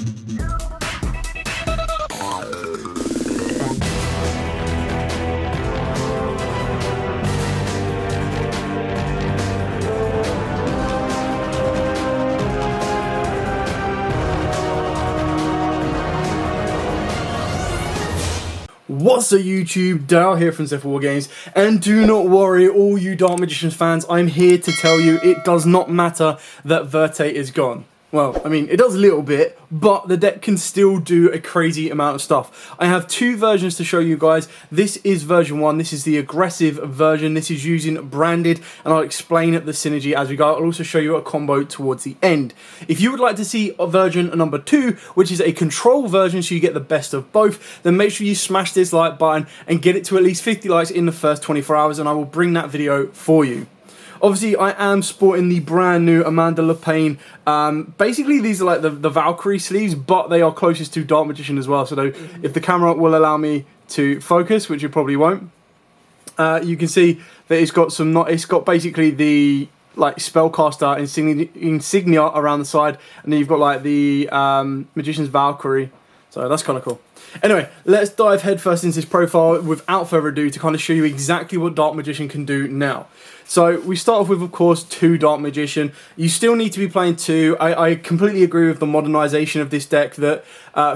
What's up YouTube, Dale here from Zephyr War Games, and do not worry all you Dark Magicians fans, I'm here to tell you it does not matter that VERTE is gone. Well, I mean, it does a little bit, but the deck can still do a crazy amount of stuff. I have two versions to show you guys. This is version 1, this is the aggressive version, this is using branded, and I'll explain the synergy as we go. I'll also show you a combo towards the end. If you would like to see a version number 2, which is a control version so you get the best of both, then make sure you smash this like button and get it to at least 50 likes in the first 24 hours, and I will bring that video for you. Obviously, I am sporting the brand new Amanda Le Pain. Basically, these are like the Valkyrie sleeves, but they are closest to Dark Magician as well. So if the camera will allow me to focus, which it probably won't, you can see that it's got some. It's got basically the like spellcaster insignia around the side, and then you've got like the Magician's Valkyrie. So that's kind of cool. Anyway, let's dive headfirst into this profile without further ado to kind of show you exactly what Dark Magician can do now. So we start off with, of course, 2 Dark Magician. You still need to be playing 2. I completely agree with the modernization of this deck that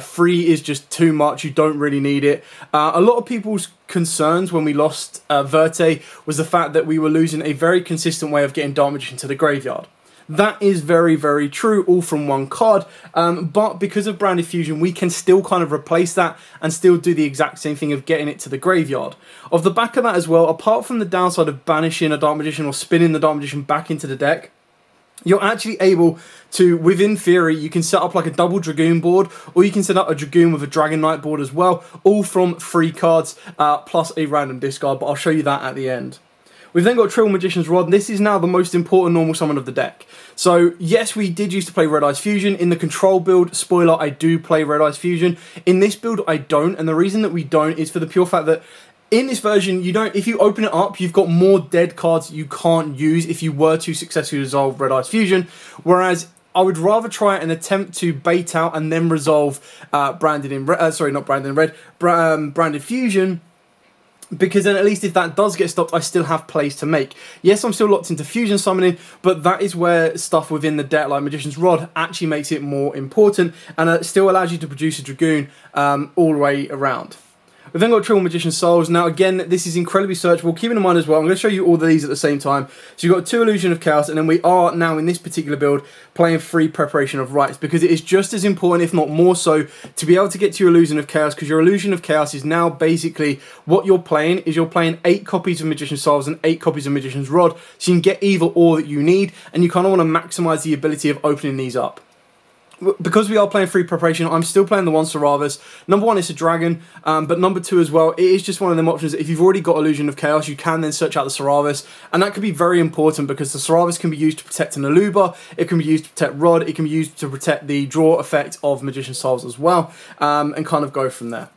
3 is just too much. You don't really need it. A lot of people's concerns when we lost VERTE was the fact that we were losing a very consistent way of getting Dark Magician to the graveyard. That is very, very true, all from one card, but because of Branded Fusion, we can still kind of replace that and still do the exact same thing of getting it to the graveyard. Off the back of that as well, apart from the downside of banishing a Dark Magician or spinning the Dark Magician back into the deck, you're actually able to, within theory, you can set up like a double Dragoon board, or you can set up a Dragoon with a Dragon Knight board as well, all from 3 cards, plus a random discard, but I'll show you that at the end. We've then got Triple Magician's Rod, and this is now the most important normal summon of the deck. So, yes, we did used to play Red Eyes Fusion. In the control build, spoiler, I do play Red Eyes Fusion. In this build, I don't, and the reason that we don't is for the pure fact that in this version, you don't. If you open it up, you've got more dead cards you can't use if you were to successfully resolve Red Eyes Fusion, whereas I would rather try and attempt to bait out and then resolve Branded Fusion, because then at least if that does get stopped, I still have plays to make. Yes, I'm still locked into fusion summoning, but that is where stuff within the deck like Magician's Rod actually makes it more important, and it still allows you to produce a Dragoon all the way around. We've then got Triple Magician Souls. Now again, this is incredibly searchable. Keep in mind as well, I'm going to show you all of these at the same time. So you've got 2 Illusion of Chaos, and then we are now in this particular build playing 3 Preparation of Rites, because it is just as important, if not more so, to be able to get to your Illusion of Chaos, because your Illusion of Chaos is now basically what you're playing, is you're playing 8 copies of Magician's Souls and 8 copies of Magician's Rod, so you can get either or that you need, and you kind of want to maximize the ability of opening these up. Because we are playing 3 Preparation, I'm still playing the 1 Saravis. Number 1 is a Dragon, but number 2 as well, it is just one of them options that if you've already got Illusion of Chaos, you can then search out the Saravis, and that could be very important because the Saravis can be used to protect an Aluba, it can be used to protect Rod, it can be used to protect the draw effect of Magician's Souls as well, and kind of go from there.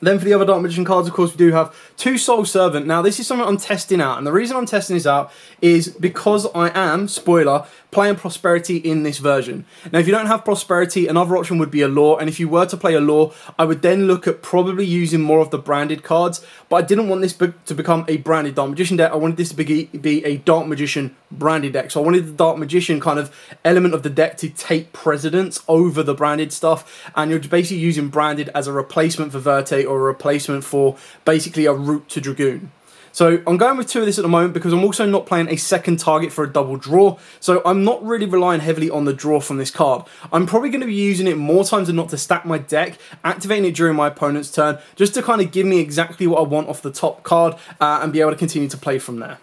Then for the other Dark Magician cards, of course, we do have 2 Soul Servant. Now, this is something I'm testing out, and the reason I'm testing this out is because I am, spoiler, playing Prosperity in this version. Now, if you don't have Prosperity, another option would be Allure, and if you were to play Allure, I would then look at probably using more of the branded cards, but I didn't want this to become a branded Dark Magician deck. I wanted this to be a Dark Magician branded deck, so I wanted the Dark Magician kind of element of the deck to take precedence over the branded stuff, and you're basically using branded as a replacement for VERTE or a replacement for basically a route to Dragoon. So I'm going with 2 of this at the moment because I'm also not playing a second target for a double draw, so I'm not really relying heavily on the draw from this card. I'm probably going to be using it more times than not to stack my deck, activating it during my opponent's turn, just to kind of give me exactly what I want off the top card and be able to continue to play from there.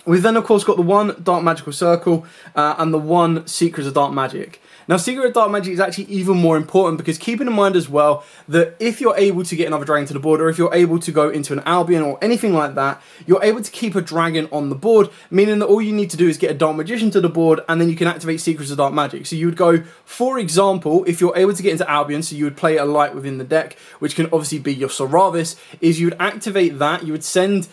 We've then, of course, got the 1 Dark Magical Circle and the 1 Secrets of Dark Magic. Now, Secret of Dark Magic is actually even more important because keeping in mind as well that if you're able to get another dragon to the board, or if you're able to go into an Albion or anything like that, you're able to keep a dragon on the board, meaning that all you need to do is get a Dark Magician to the board and then you can activate Secrets of Dark Magic. So you would go, for example, if you're able to get into Albion, so you would play a light within the deck, which can obviously be your Saravis, is you would activate that, you would send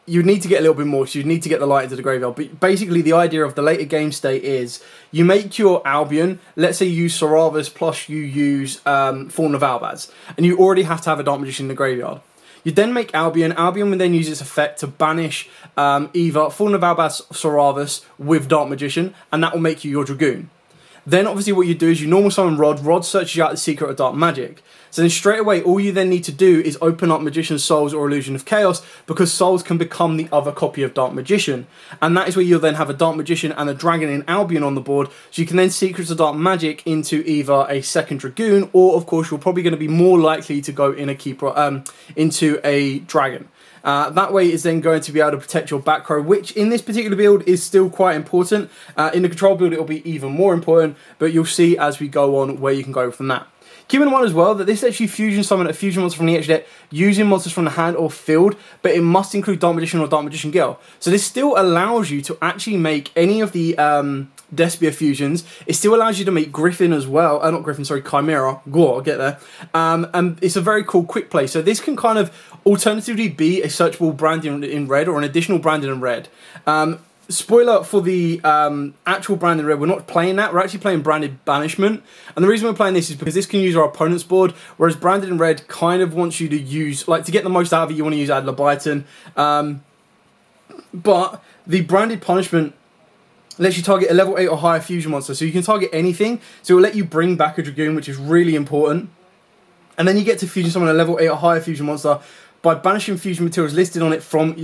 you need to get a little bit more, because you need to get the light into the graveyard. But basically, the idea of the later game state is you make your Albion. Let's say you use Saravas plus you use Fallen of Albaz, and you already have to have a Dark Magician in the graveyard. You then make Albion. Albion will then use its effect to banish either Fallen of Albaz, Saravas with Dark Magician, and that will make you your Dragoon. Then obviously what you do is you normal summon Rod. Rod searches out the secret of Dark Magic. So then straight away, all you then need to do is open up Magician's Souls or Illusion of Chaos, because Souls can become the other copy of Dark Magician. And that is where you'll then have a Dark Magician and a Dragon in Albion on the board. So you can then Secrets of Dark Magic into either a second Dragoon, or of course you're probably going to be more likely to go in a Keeper, into a Dragon. That way is then going to be able to protect your back row, which in this particular build is still quite important. In the control build, it will be even more important, but you'll see as we go on where you can go from that. Keep in mind as well that this lets you fusion summon a fusion monster from the edge deck using monsters from the hand or field, but it must include Dark Magician or Dark Magician Girl. So this still allows you to actually make any of the Despia fusions. It still allows you to make Griffin as well. Not Griffin, sorry, Chimera. Go, I'll get there. And it's a very cool quick play. So this can kind of alternatively be a searchable branding in red or an additional branding in red. Spoiler for the actual branded red, we're not playing that, we're actually playing branded banishment. And the reason we're playing this is because this can use our opponent's board, whereas branded in red kind of wants you to use, like to get the most out of it, you want to use Adler Byton. But the branded punishment lets you target a level 8 or higher fusion monster, so you can target anything, so it will let you bring back a Dragoon, which is really important. And then you get to fusion summon a level 8 or higher fusion monster by banishing fusion materials listed on it from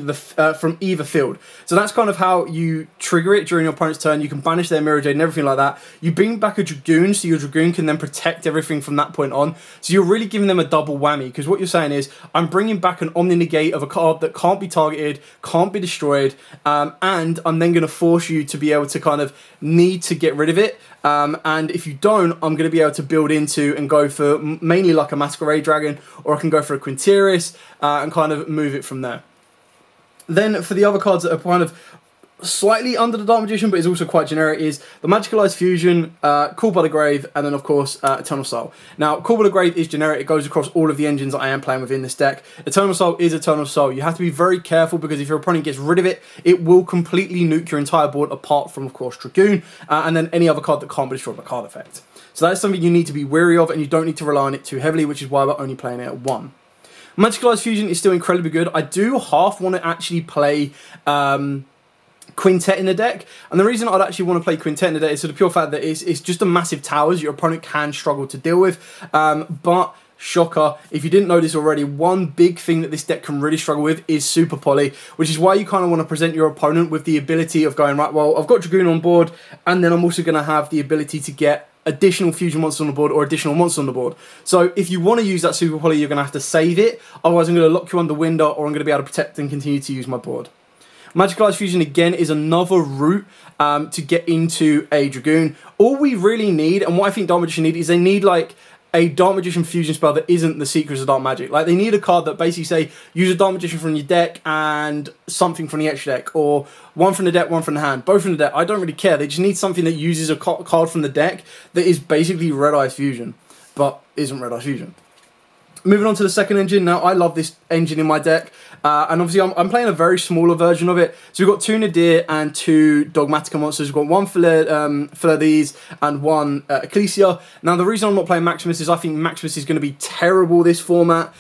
either field. So that's kind of how you trigger it during your opponent's turn. You can banish their Mirror Jade and everything like that. You bring back a Dragoon, so your Dragoon can then protect everything from that point on. So you're really giving them a double whammy, because what you're saying is, I'm bringing back an Omni Negate of a card that can't be targeted, can't be destroyed, and I'm then going to force you to be able to kind of need to get rid of it. And if you don't, I'm going to be able to build into and go for mainly like a Masquerade Dragon, or I can go for a Quinteris and kind of move it from there. Then for the other cards that are kind of slightly under the Dark Magician, but is also quite generic, is the Magicalized Fusion, Called by the Grave, and then of course Eternal Soul. Now, Called by the Grave is generic, it goes across all of the engines that I am playing within this deck. Eternal Soul is Eternal Soul. You have to be very careful, because if your opponent gets rid of it, it will completely nuke your entire board, apart from of course Dragoon, and then any other card that can't be destroyed by card effect. So that's something you need to be wary of, and you don't need to rely on it too heavily, which is why we're only playing it at 1. Magicalized Fusion is still incredibly good. I do half want to actually play Quintet in the deck, and the reason I'd actually want to play Quintet in the deck is for the pure fact that it's just a massive towers your opponent can struggle to deal with. But shocker, if you didn't know this already, one big thing that this deck can really struggle with is Super Poly, which is why you kind of want to present your opponent with the ability of going, right, well, I've got Dragoon on board, and then I'm also going to have the ability to get additional fusion monsters on the board or additional monsters on the board. So if you want to use that Super Poly, you're going to have to save it, otherwise I'm going to lock you under window, or I'm going to be able to protect and continue to use my board. Magicalized Fusion again is another route to get into a Dragoon. All we really need, and what I think Dark Magician need, is they need like a Dark Magician fusion spell that isn't the Secrets of Dark Magic. Like, they need a card that basically say, use a Dark Magician from your deck and something from the extra deck, or one from the deck, one from the hand, both from the deck. I don't really care. They just need something that uses a card from the deck that is basically Red Eyes Fusion, but isn't Red Eyes Fusion. Moving on to the second engine. Now, I love this engine in my deck, and obviously I'm playing a very smaller version of it. So we've got 2 Nadir and 2 Dogmatica monsters. We've got 1 Philades and 1 Ecclesia. Now, the reason I'm not playing Maximus is I think Maximus is going to be terrible this format,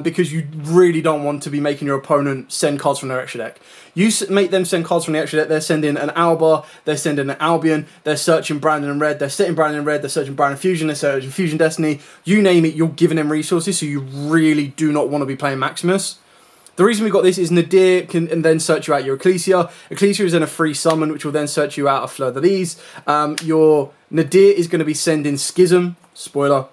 because you really don't want to be making your opponent send cards from their extra deck. You make them send cards from the extra deck, they're sending an Alba, they're sending an Albion, they're searching Brandon and Red, they're setting Brandon and Red, they're searching Brandon Fusion, they're searching Fusion Destiny, you name it, you're giving them resources, so you really do not want to be playing Maximus. The reason we got this is Nadir can then search you out your Ecclesia. Ecclesia is then a free summon, which will then search you out a Fleur de Lis. Your Nadir is going to be sending Schism, spoiler,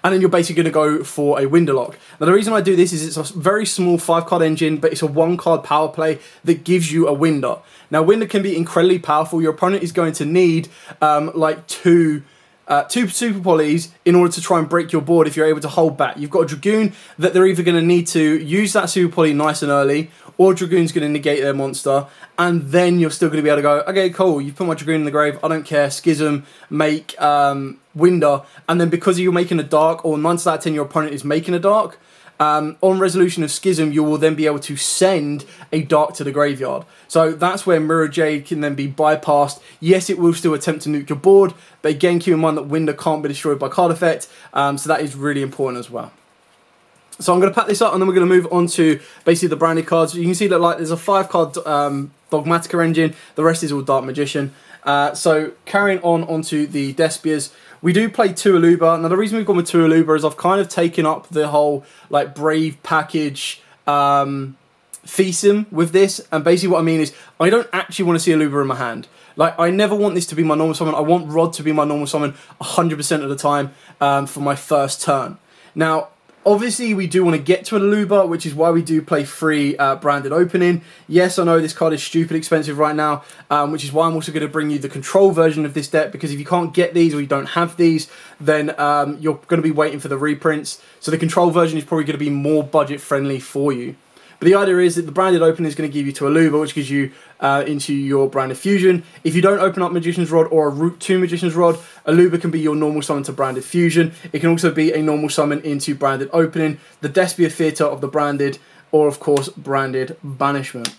and then you're basically going to go for a Winterlock. Now, the reason I do this is it's a very small 5-card engine, but it's a 1-card power play that gives you a Winder. Now, Winder can be incredibly powerful. Your opponent is going to need like two Super Polys in order to try and break your board if you're able to hold back. You've got a Dragoon that they're either going to need to use that Super Poly nice and early, or Dragoon's going to negate their monster, and then you're still going to be able to go, okay, cool, you've put my Dragoon in the grave, I don't care, Schism, make Winder, and then because you're making a dark, or 9 out of 10 your opponent is making a dark, on resolution of Schism, you will then be able to send a Dark to the graveyard. So that's where Mirror Jade can then be bypassed. Yes, it will still attempt to nuke your board, but again, keep in mind that Winder can't be destroyed by card effect, so that is really important as well. So I'm going to pack this up, and then we're going to move on to basically the branded cards. You can see that like there's a 5-card Dogmatica engine. The rest is all Dark Magician. So carrying on onto the Despias, we do play 2 Aluba. Now the reason we've gone with 2 Aluba is I've kind of taken up the whole like Brave package theme with this, and basically what I mean is I don't actually want to see Aluba in my hand. Like, I never want this to be my normal summon. I want Rod to be my normal summon 100% of the time for my first turn. Now, obviously, we do want to get to an Aluba, which is why we do play 3 branded opening. Yes, I know this card is stupid expensive right now, which is why I'm also going to bring you the control version of this deck, because if you can't get these or you don't have these, then you're going to be waiting for the reprints. So the control version is probably going to be more budget friendly for you. But the idea is that the branded opening is going to give you to Aluba, which gives you into your branded fusion. If you don't open up Magician's Rod or a Route 2 Magician's Rod, Aluba can be your normal summon to branded fusion. It can also be a normal summon into branded opening, the Despia Theatre of the branded, or of course branded banishment.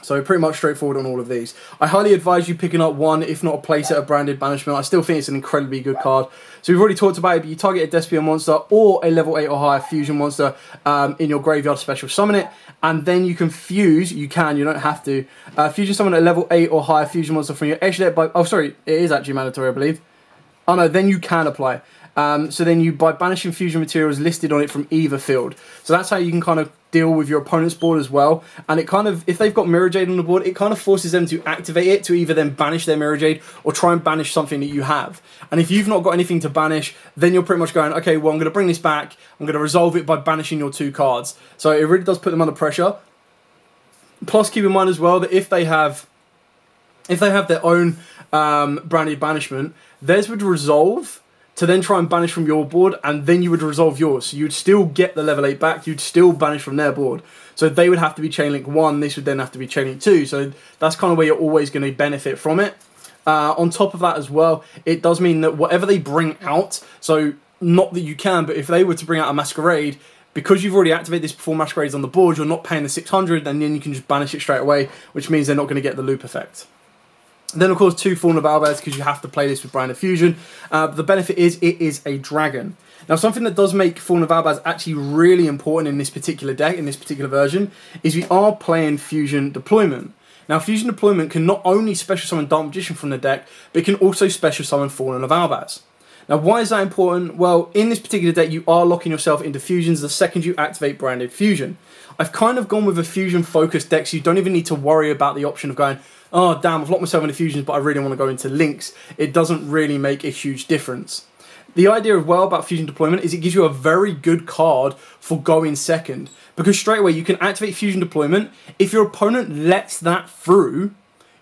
So pretty much straightforward on all of these. I highly advise you picking up one, if not a playset of branded banishment. I still think it's an incredibly good card. So we've already talked about it, but you target a Despia monster or a level 8 or higher fusion monster in your graveyard, special summon it, and then you can fuse, you don't have to, fusion summon a level 8 or higher fusion monster from your extra deck by, oh sorry, it is actually mandatory I believe. Oh no, then you can apply. So then you, by banishing fusion materials listed on it from either field. So that's how you can kind of deal with your opponent's board as well. And it kind of, if they've got Mirror Jade on the board, it kind of forces them to activate it to either then banish their Mirror Jade or try and banish something that you have. And if you've not got anything to banish, then you're pretty much going, okay, well, I'm going to bring this back. I'm going to resolve it by banishing your 2 cards. So it really does put them under pressure. Plus, keep in mind as well that if they have their own branded banishment, theirs would resolve to then try and banish from your board, and then you would resolve yours. So you'd still get the level 8 back, you'd still banish from their board. So they would have to be Chainlink 1, this would then have to be Chainlink 2, so that's kind of where you're always going to benefit from it. On top of that as well, it does mean that whatever they bring out, so not that you can, but if they were to bring out a Masquerade, because you've already activated this before Masquerade's on the board, you're not paying the 600, and then you can just banish it straight away, which means they're not going to get the loop effect. Then, of course, 2 Fallen of Albaz, because you have to play this with Branded Fusion. The benefit is it is a dragon. Now, something that does make Fallen of Albaz actually really important in this particular deck, in this particular version, is we are playing Fusion Deployment. Now, Fusion Deployment can not only special summon Dark Magician from the deck, but it can also special summon Fallen of Albaz. Now, why is that important? Well, in this particular deck, you are locking yourself into fusions the second you activate Branded Fusion. I've kind of gone with a fusion-focused deck, so you don't even need to worry about the option of going, oh, damn, I've locked myself into fusions, but I really want to go into links. It doesn't really make a huge difference. The idea of, well, about Fusion Deployment is it gives you a very good card for going second, because straight away you can activate Fusion Deployment. If your opponent lets that through,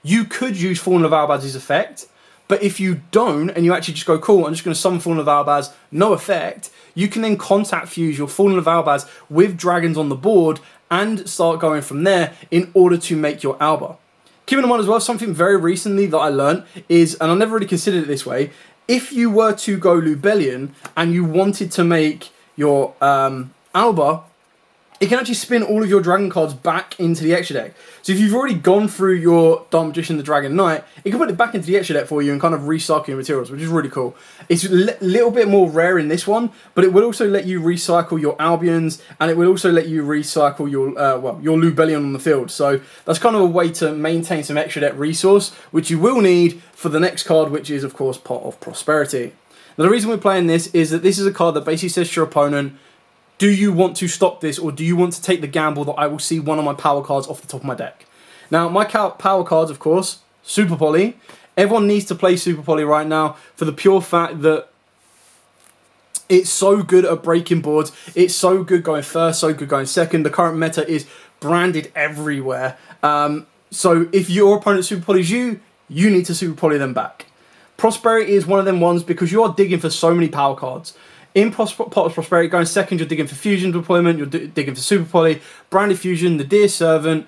you could use Fallen of Albaz's effect, but if you don't, and you actually just go, cool, I'm just going to summon Fallen of Albaz, no effect, you can then contact fuse your Fallen of Albaz with dragons on the board and start going from there in order to make your Alba. Keep in mind as well, something very recently that I learned is, and I never really considered it this way, if you were to go Lubellion and you wanted to make your Alba, it can actually spin all of your dragon cards back into the extra deck. So if you've already gone through your Dark Magician, the Dragon Knight, it can put it back into the extra deck for you and kind of recycle your materials, which is really cool. It's a little bit more rare in this one, but it will also let you recycle your Albions, and it will also let you recycle your your Lubellion on the field. So that's kind of a way to maintain some extra deck resource, which you will need for the next card, which is, of course, Pot of Prosperity. Now, the reason we're playing this is that this is a card that basically says to your opponent, do you want to stop this, or do you want to take the gamble that I will see one of my power cards off the top of my deck? Now, my power cards, of course, Super Poly. Everyone needs to play Super Poly right now for the pure fact that it's so good at breaking boards. It's so good going first, so good going second. The current meta is branded everywhere. So if your opponent Super Polys you need to Super Poly them back. Prosperity is one of them ones because you are digging for so many power cards. In Pot of Prosperity, going second, you're digging for Fusion Deployment, you're digging for Super Poly, Branded Fusion, the Dear Servant,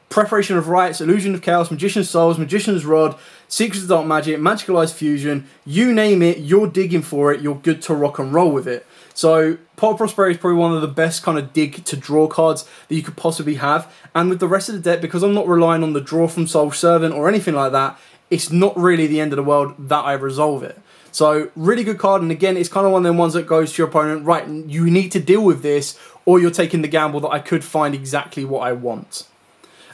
Preparation of Rites, Illusion of Chaos, Magician's Souls, Magician's Rod, Secrets of Dark Magic, Magicalized Fusion, you name it, you're digging for it, you're good to rock and roll with it. So Pot of Prosperity is probably one of the best kind of dig to draw cards that you could possibly have. And with the rest of the deck, because I'm not relying on the draw from Soul Servant or anything like that, it's not really the end of the world that I resolve it. So really good card, and again, it's kind of one of them ones that goes to your opponent, right, you need to deal with this, or you're taking the gamble that I could find exactly what I want.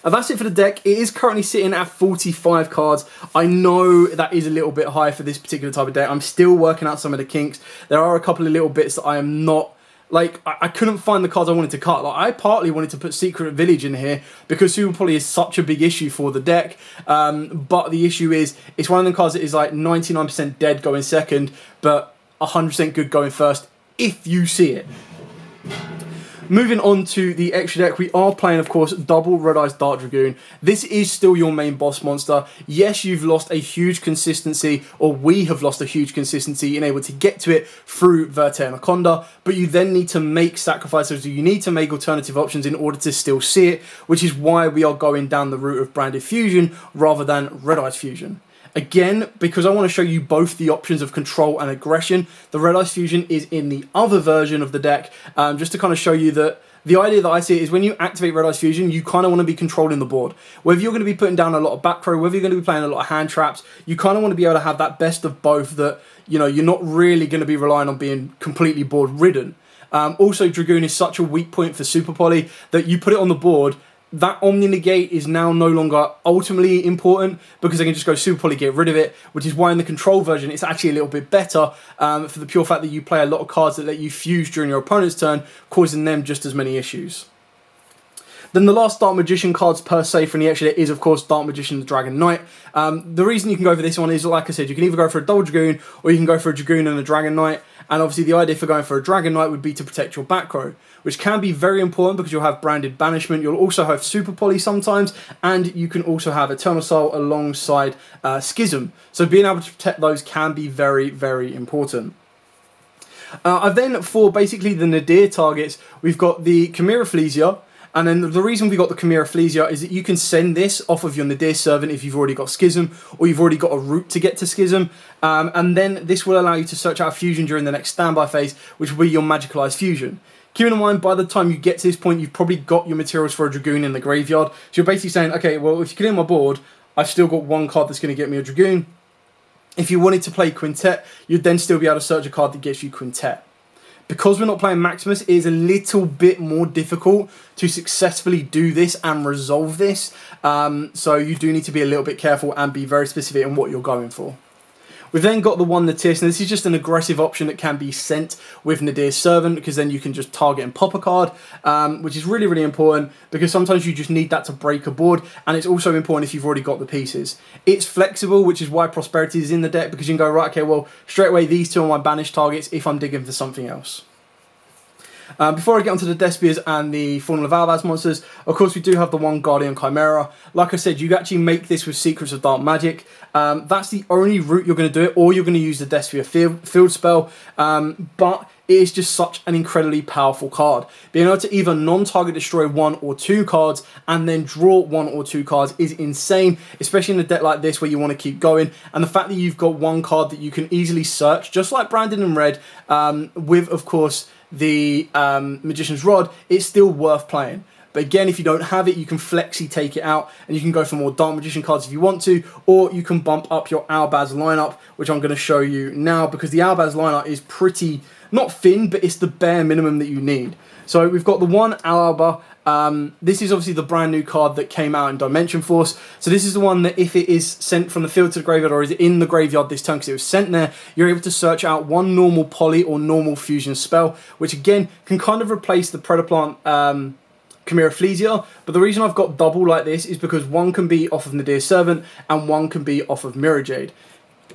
And that's it for the deck. It is currently sitting at 45 cards. I know that is a little bit high for this particular type of deck. I'm still working out some of the kinks. There are a couple of little bits that I am not... Like, I couldn't find the cards I wanted to cut. Like, I partly wanted to put Secret Village in here because Super Poly is such a big issue for the deck. But the issue is, it's one of them cards that is like 99% dead going second, but 100% good going first, if you see it. Moving on to the extra deck, we are playing, of course, double Red Eyes Dark Dragoon. This is still your main boss monster. Yes, you've lost a huge consistency, or we have lost a huge consistency in able to get to it through VERTE Anaconda, but you then need to make sacrifices. You need to make alternative options in order to still see it, which is why we are going down the route of Branded Fusion rather than Red Eyes Fusion. Again, because I want to show you both the options of control and aggression, the Red Eyes Fusion is in the other version of the deck, just to kind of show you that the idea that I see is when you activate Red Eyes Fusion, you kind of want to be controlling the board. Whether you're going to be putting down a lot of back row, whether you're going to be playing a lot of hand traps, you kind of want to be able to have that best of both, that, you know, you're not really going to be relying on being completely board ridden. Also, Dragoon is such a weak point for Super Poly that you put it on the board, that Omni Negate is now no longer ultimately important because they can just go Super Poly, get rid of it, which is why in the control version it's actually a little bit better for the pure fact that you play a lot of cards that let you fuse during your opponent's turn, causing them just as many issues. Then the last Dark Magician cards per se from the extra deck is, of course, Dark Magician and Dragon Knight. The reason you can go for this one is, like I said, you can either go for a double Dragoon or you can go for a Dragoon and a Dragon Knight. And obviously the idea for going for a Dragon Knight would be to protect your back row, which can be very important because you'll have Branded Banishment, you'll also have Super Poly sometimes, and you can also have Eternal Soul alongside Schism. So being able to protect those can be very, very important. Then for basically the Nadir targets, we've got the Chimera Flesia. And then the reason we got the Chimera Flesia is that you can send this off of your Nadir Servant if you've already got Schism, or you've already got a route to get to Schism. And then this will allow you to search out Fusion during the next standby phase, which will be your Magicalized Fusion. Keeping in mind, by the time you get to this point, you've probably got your materials for a Dragoon in the graveyard. So you're basically saying, okay, well, if you clear my board, I've still got one card that's going to get me a Dragoon. If you wanted to play Quintet, you'd then still be able to search a card that gets you Quintet. Because we're not playing Maximus, it is a little bit more difficult to successfully do this and resolve this. So you do need to be a little bit careful and be very specific in what you're going for. We've then got the one Natis, and this is just an aggressive option that can be sent with Nadir's Servant, because then you can just target and pop a card, which is really, really important, because sometimes you just need that to break a board, and it's also important if you've already got the pieces. It's flexible, which is why Prosperity is in the deck, because you can go, right, okay, well, straight away, these two are my banished targets if I'm digging for something else. Before I get onto the Despias and the Fallen of Albaz monsters, of course we do have the one Guardian Chimera. Like I said, you actually make this with Secrets of Dark Magic. That's the only route you're going to do it, or you're going to use the Despia field spell. But it is just such an incredibly powerful card. Being able to either non-target destroy one or two cards and then draw one or two cards is insane, especially in a deck like this where you want to keep going. And the fact that you've got one card that you can easily search, just like Branded in red, with, of course, the Magician's Rod, it's still worth playing. But again, if you don't have it, you can flexi take it out, and you can go for more Dark Magician cards if you want to, or you can bump up your Albaz lineup, which I'm going to show you now, because the Albaz lineup is pretty, not thin, but it's the bare minimum that you need. So we've got the one Alba. This is obviously the brand new card that came out in Dimension Force. So this is the one that if it is sent from the field to the graveyard, or is it in the graveyard this turn because it was sent there, you're able to search out one normal poly or normal fusion spell, which again can kind of replace the Predaplant Chimera Flesia. But the reason I've got double like this is because one can be off of Nadir's Servant and one can be off of Mirror Jade.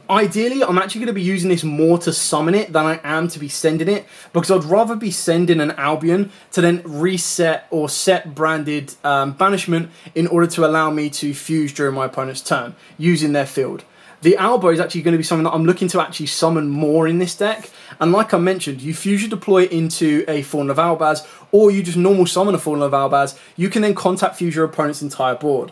Ideally, I'm actually going to be using this more to summon it than I am to be sending it, because I'd rather be sending an Albion to then reset or set Branded Banishment in order to allow me to fuse during my opponent's turn using their field. The Alba is actually going to be something that I'm looking to actually summon more in this deck, and like I mentioned, you fuse your deploy into a Fallen of Albaz, or you just normal summon a Fallen of Albaz, you can then contact fuse your opponent's entire board.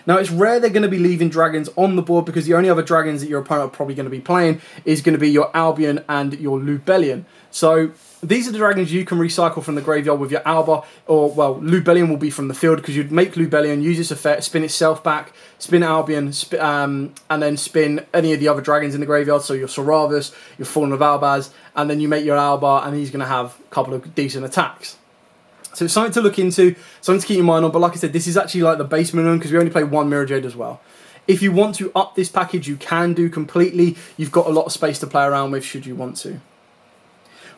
Now, it's rare they're going to be leaving dragons on the board because the only other dragons that your opponent are probably going to be playing is going to be your Albion and your Lubellion. So these are the dragons you can recycle from the graveyard with your Alba, or, well, Lubellion will be from the field because you'd make Lubellion, use its effect, spin itself back, spin Albion, and then spin any of the other dragons in the graveyard, so your Saravas, your Fallen of Albaz, and then you make your Alba, and he's going to have a couple of decent attacks. So it's something to look into, something to keep in mind on, but like I said, this is actually like the base minimum because we only play one Mirror Jade as well. If you want to up this package, you can do completely. You've got a lot of space to play around with should you want to.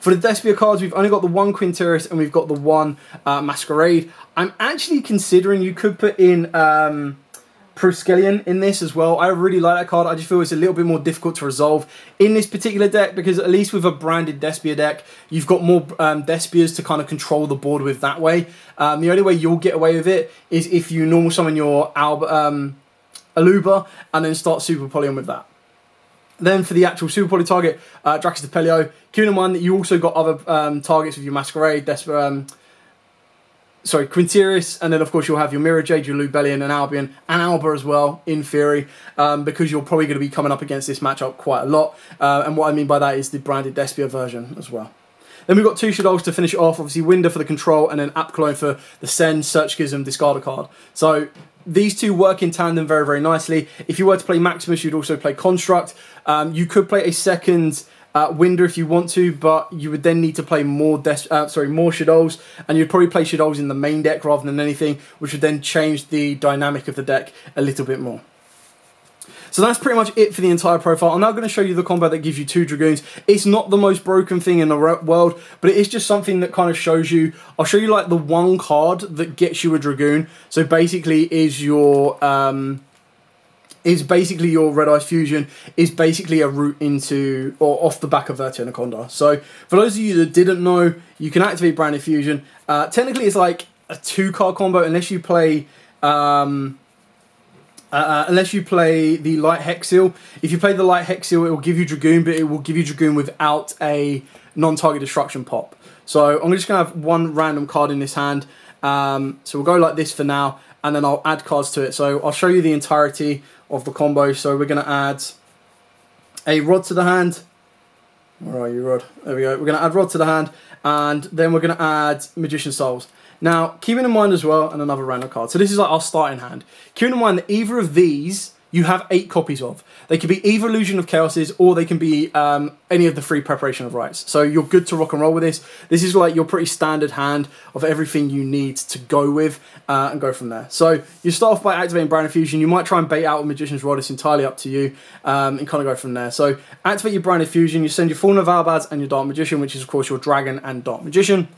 For the Despia cards, we've only got the one Quinteris and we've got the one Masquerade. I'm actually considering you could put in Proskelion in this as well. I really like that card. I just feel it's a little bit more difficult to resolve in this particular deck because at least with a branded Despia deck, you've got more Despias to kind of control the board with that way. The only way you'll get away with it is if you normal summon your Aluba and then start Super Polyon with that. Then for the actual Super Poly target, Draxus de Pelio, keeping in mind that you also got other targets with your Masquerade, Quinteris, and then of course you'll have your Mirror Jade, your Lubellion and Albion, and Alba as well, in theory, because you're probably going to be coming up against this matchup quite a lot, and what I mean by that is the branded Despia version as well. Then we've got two Shadows to finish it off, obviously Winder for the control, and then Apcalone for the Send, Search Schism, discard a card. So these two work in tandem very, very nicely. If you were to play Maximus, you'd also play Construct. You could play a second Winder if you want to, but you would then need to play more Shadows, and you'd probably play Shadows in the main deck rather than anything, which would then change the dynamic of the deck a little bit more. So that's pretty much it for the entire profile. I'm now going to show you the combo that gives you 2 Dragoons. It's not the most broken thing in the world, but it is just something that kind of shows you. I'll show you like the one card that gets you a Dragoon. So basically is your Red Eyes Fusion, is basically a route into or off the back of VERTE Anaconda. So for those of you that didn't know, you can activate Branded Fusion. Technically it's like a 2-card combo unless you play the Light Hex Seal. If you play the Light Hex Seal, it will give you Dragoon, but it will give you Dragoon without a non-target destruction pop. So I'm just going to have one random card in this hand. So we'll go like this for now, and then I'll add cards to it. So I'll show you the entirety of the combo. So we're going to add a Rod to the hand. Where are you, Rod? There we go. We're going to add Rod to the hand, and then we're going to add Magician Souls. Now, keeping in mind as well, and another random card. So this is like our starting hand. Keeping in mind that either of these you have 8 copies of. They could be either Illusion of Chaoses, or they can be any of the 3 Preparation of Rites. So you're good to rock and roll with this. This is like your pretty standard hand of everything you need to go with and go from there. So you start off by activating Branded Fusion. You might try and bait out with Magician's Rod. It's entirely up to you, and kind of go from there. So activate your Branded Fusion. You send your Fallen of Albaz and your Dark Magician, which is of course your Dragon and Dark Magician.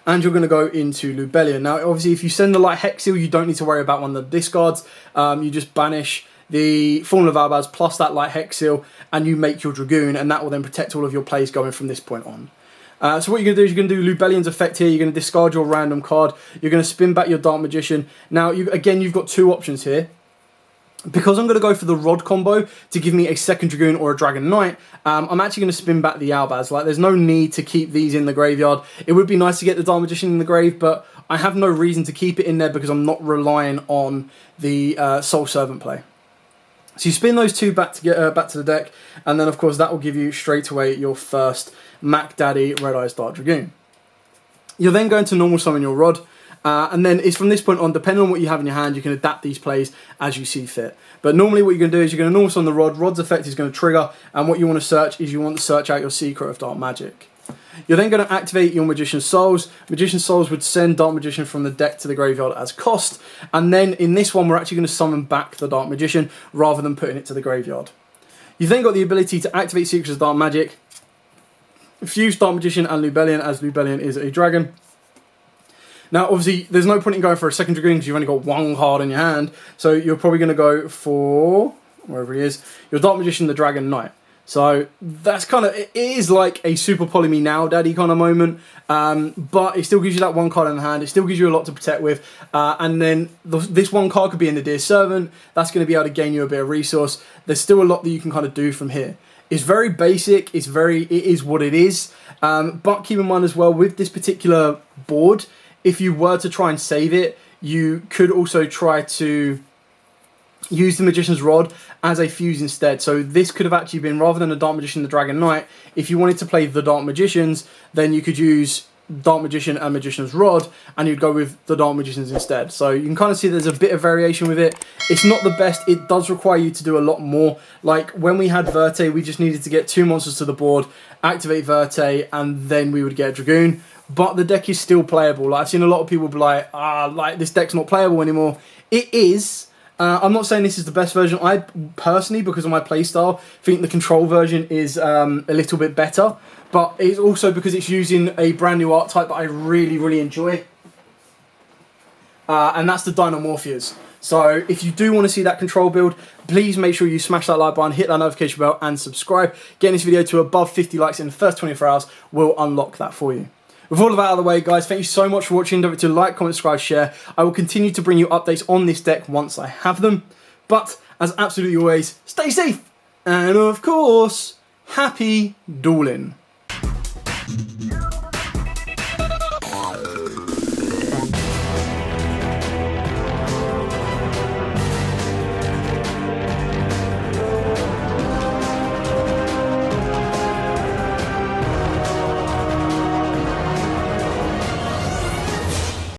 And you're going to go into Lubellion. Now, obviously, if you send the Light Hex Seal, you don't need to worry about one of the discards. You just banish the Fallen of Albaz plus that Light Hex Seal, and you make your Dragoon, and that will then protect all of your plays going from this point on. So what you're going to do is you're going to do Lubellion's effect here. You're going to discard your random card. You're going to spin back your Dark Magician. Now, again, you've got 2 options here. Because I'm going to go for the Rod combo to give me a second Dragoon or a Dragon Knight, I'm actually going to spin back the Albaz. Like, there's no need to keep these in the graveyard. It would be nice to get the Dark Magician in the grave, but I have no reason to keep it in there because I'm not relying on the Soul Servant play. So you spin those 2 back to the deck, and then of course that will give you straight away your first Mac Daddy Red Eyes Dark Dragoon. You're then going to normal summon your Rod. And then it's from this point on, depending on what you have in your hand, you can adapt these plays as you see fit. But normally what you're going to do is you're going to normal summon the Rod. Rod's effect is going to trigger, and what you want to search is you want to search out your Secret of Dark Magic. You're then going to activate your Magician Souls. Magician Souls would send Dark Magician from the deck to the graveyard as cost. And then in this one, we're actually going to summon back the Dark Magician rather than putting it to the graveyard. You've then got the ability to activate Secrets of Dark Magic, fuse Dark Magician and Lubellion, as Lubellion is a dragon. Now, obviously, there's no point in going for a second Dragoon because you've only got 1 card in your hand. So you're probably going to go for, wherever he is, your Dark Magician, the Dragon Knight. So that's kind of, it is like a Super Poly Me Now Daddy kind of moment. But it still gives you that 1 card in the hand. It still gives you a lot to protect with. And then this 1 card could be in the Dear Servant. That's going to be able to gain you a bit of resource. There's still a lot that you can kind of do from here. It's very basic. It is what it is. But keep in mind as well, with this particular board, if you were to try and save it, you could also try to use the Magician's Rod as a fuse instead. So this could have actually been, rather than the Dark Magician, the Dragon Knight, if you wanted to play the Dark Magicians, then you could use Dark Magician and Magician's Rod, and you'd go with the Dark Magicians instead. So you can kind of see there's a bit of variation with it. It's not the best. It does require you to do a lot more. Like when we had VERTE, we just needed to get 2 monsters to the board, activate VERTE, and then we would get a Dragoon. But the deck is still playable. Like, I've seen a lot of people be like, this deck's not playable anymore. It is. I'm not saying this is the best version. I personally, because of my playstyle, think the control version is a little bit better. But it's also because it's using a brand new archetype that I really, really enjoy. And that's the Dinomorphias. So if you do want to see that control build, please make sure you smash that like button, hit that notification bell, and subscribe. Getting this video to above 50 likes in the first 24 hours will unlock that for you. With all of that out of the way, guys, thank you so much for watching. Don't forget to like, comment, subscribe, share. I will continue to bring you updates on this deck once I have them. But, as absolutely always, stay safe. And, of course, happy dueling.